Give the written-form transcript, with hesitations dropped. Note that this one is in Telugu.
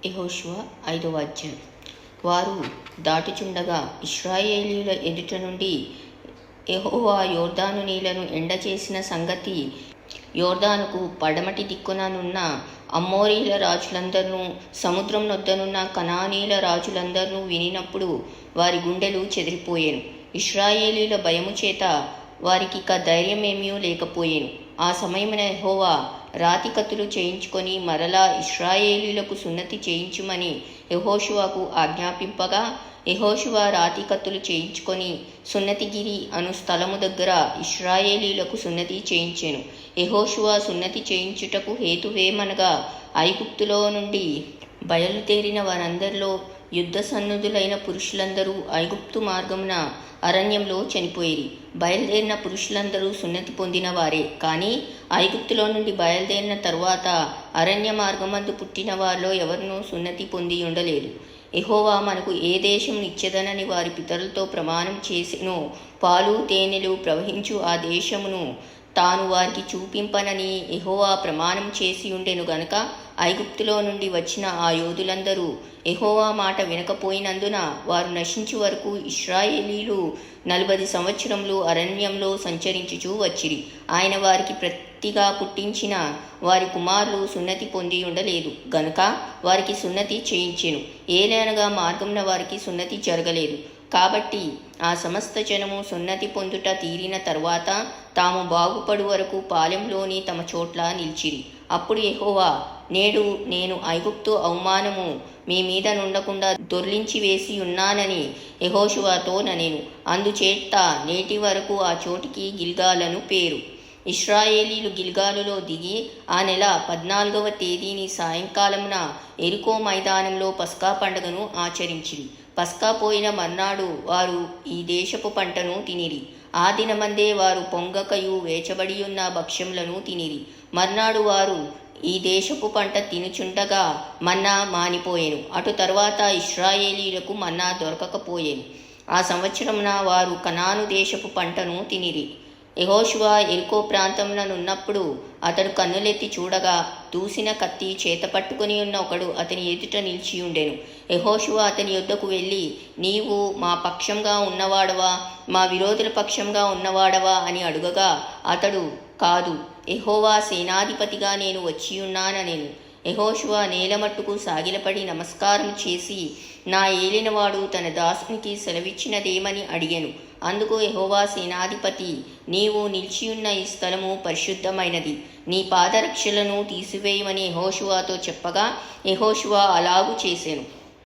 యెహోషువ 5వ అధ్యాయం. వారు దాటుచుండగా ఇశ్రాయేలీయుల ఎదుట నుండి యెహోవా యోర్దాను నీళ్లను ఎండచేసిన సంగతి యోర్దానుకు పడమటి దిక్కుననున్న అమ్మోరీల రాజులందరూ సముద్రం నొద్దనున్న కనానీల రాజులందరూ వినినప్పుడు వారి గుండెలు చెదిరిపోయెను. ఇశ్రాయేలీయుల భయము చేత వారికిక ధైర్యమేమీ లేకపోయెను. ఆ సమయమున యెహోవా రాతి కత్తులు చేయించుకొని మరలా ఇశ్రాయేలీయులకు సున్నతి చేయించుమని యెహోషువకు ఆజ్ఞాపింపగా, యెహోషువ రాతి కత్తులు చేయించుకొని సున్నతిగిరి అను స్థలము దగ్గర ఇశ్రాయేలీయులకు సున్నతి చేయించెను. యెహోషువ సున్నతి చేయించుటకు హేతువేమనగా, ఐగుప్తులో నుండి బయలుదేరిన వారందరిలో యుద్ధసన్నుద్ధులైన పురుషులందరూ ఐగుప్తు మార్గమున అరణ్యంలో చనిపోయిరి. బయలుదేరిన పురుషులందరూ సున్నతి పొందిన వారే, కానీ ఐగుప్తులో నుండి బయలుదేరిన తరువాత అరణ్య మార్గమందు పుట్టిన వారిలో ఎవరినూ సున్నతి పొంది ఉండలేదు. యెహోవా మనకు ఏ దేశం నిచ్చెదనని వారి పితరులతో ప్రమాణం చేసెనో, పాలు తేనెలు ప్రవహించు ఆ దేశమును తాను వారికి చూపింపనని యెహోవా ప్రమాణం చేసి ఉండెను గనుక, ఐగుప్తులో నుండి వచ్చిన ఆ యోధులందరూ యెహోవా మాట వినకపోయినందున వారు నశించు వరకు ఇశ్రాయేలీయులు 40 సంవత్సరములు అరణ్యంలో సంచరించుచూ వచ్చిరి. ఆయన వారికి ప్రతిగా పుట్టించిన వారి కుమారులు సున్నతి పొంది ఉండలేదు గనుక వారికి సున్నతి చేయించెను. ఏలనగా మార్గమున వారికి సున్నతి జరగలేదు. కాబట్టి ఆ సమస్త జనము సున్నతి పొందుట తీరిన తరువాత తాము బాగుపడు వరకు పాలెంలోని తమ చోట్ల నిలిచిరి. అప్పుడు యెహోవా, నేడు నేను ఐగుప్తు అవమానము మీ మీద నుండకుండా దొర్లించి వేసి ఉన్నానని యెహోషువతో ననెను. అందుచేత నేటి వరకు ఆ చోటికి గిల్గాలను పేరు. ఇశ్రాయేలీయులు గిల్గాలులో దిగి ఆ నెల 14వ తేదీని సాయంకాలమున యెరికో మైదానంలో పస్కా పండుగను ఆచరించిరి. పస్కా పోయిన మర్నాడు వారు ఈ దేశపు పంటను తినిరి. ఆ దినమందే వారు పొంగకయు వేచబడియున్న భక్ష్యములను తినిరి. మర్నాడు వారు ఈ దేశపు పంట తినుచుండగా మన్నా మానిపోయెను. అటు తరువాత ఇశ్రాయేలీయులకు మన్నా దొరకకపోయెను. ఆ సంవత్సరమున వారు కనాను దేశపు పంటను తినిరి. యెహోషువ యెరికో ప్రాంతముననున్నప్పుడు అతడు కన్నులెత్తి చూడగా, దూసిన కత్తి చేత పట్టుకుని ఉన్న ఒకడు అతని ఎదుట నిలిచియుండెను. యెహోషువ అతని యొద్దకు వెళ్ళి, నీవు మా పక్షంగా ఉన్నవాడవా, మా విరోధుల పక్షంగా ఉన్నవాడవా అని అడుగగా, అతడు, కాదు, యెహోవా సేనాధిపతిగా నేను వచ్చియున్నాననెను. యెహోషువ నేలమట్టుకు సాగిలపడి నమస్కారం చేసి, నా ఏలినవాడు తన దాసునికి సెలవిచ్చినదేమని అడిగెను. అందుకు యెహోవా సేనాధిపతి, నీవు నిలిచియున్న ఈ స్థలము పరిశుద్ధమైనది, నీ పాదరక్షలను తీసివేయమని యెహోషువతో చెప్పగా, యెహోషువ అలాగు చేసెను.